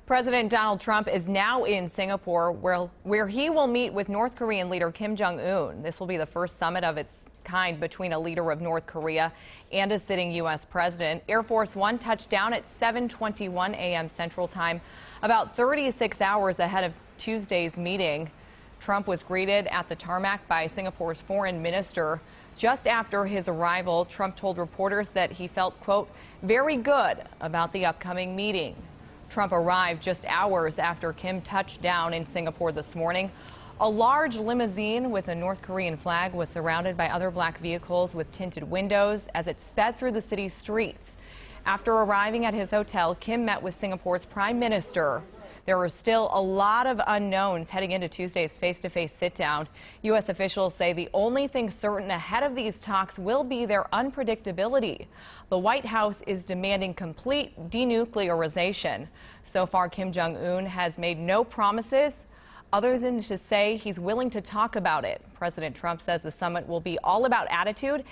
President Donald Trump is now in Singapore, where he will meet with North Korean leader Kim Jong-un. This will be the first summit of its kind between a leader of North Korea and a sitting U.S. president. Air Force One touched down at 7:21 a.m. Central Time, about 36 hours ahead of Tuesday's meeting. Trump was greeted at the tarmac by Singapore's foreign minister. Just after his arrival, Trump told reporters that he felt, quote, very good about the upcoming meeting. Trump arrived just hours after Kim touched down in Singapore this morning. A large limousine with a North Korean flag was surrounded by other black vehicles with tinted windows as it sped through the city's streets. After arriving at his hotel, Kim met with Singapore's prime minister. There are still a lot of unknowns heading into Tuesday's face-to-face sit-down. U.S. officials say the only thing certain ahead of these talks will be their unpredictability. The White House is demanding complete denuclearization. So far, Kim Jong-un has made no promises other than to say he's willing to talk about it. President Trump says the summit will be all about attitude,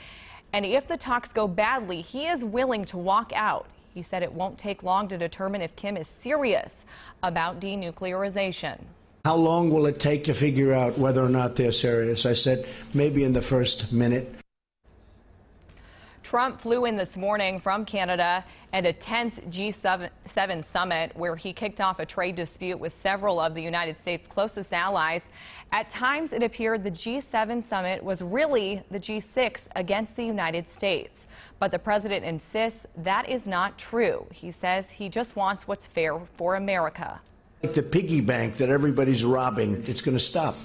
and if the talks go badly, he is willing to walk out. He said it won't take long to determine if Kim is serious about denuclearization. How long will it take to figure out whether or not they're serious? I said maybe in the first minute. Trump flew in this morning from Canada and a tense G7 summit where he kicked off a trade dispute with several of the United States' closest allies. At times, it appeared the G7 summit was really the G6 against the United States. But the president insists that is not true. He says he just wants what's fair for America. Like the piggy bank that everybody's robbing, it's going to stop.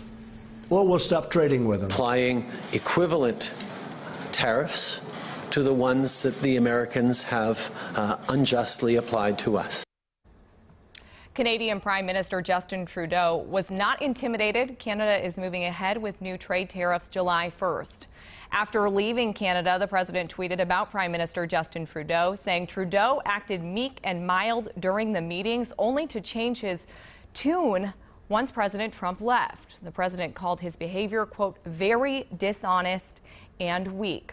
Or we'll stop trading with them. Applying equivalent tariffs to the ones that the Americans have unjustly applied to us. Canadian Prime Minister Justin Trudeau was not intimidated. Canada is moving ahead with new trade tariffs July 1st. After leaving Canada, the president tweeted about Prime Minister Justin Trudeau, saying Trudeau acted meek and mild during the meetings, only to change his tune once President Trump left. The president called his behavior, quote, very dishonest and weak.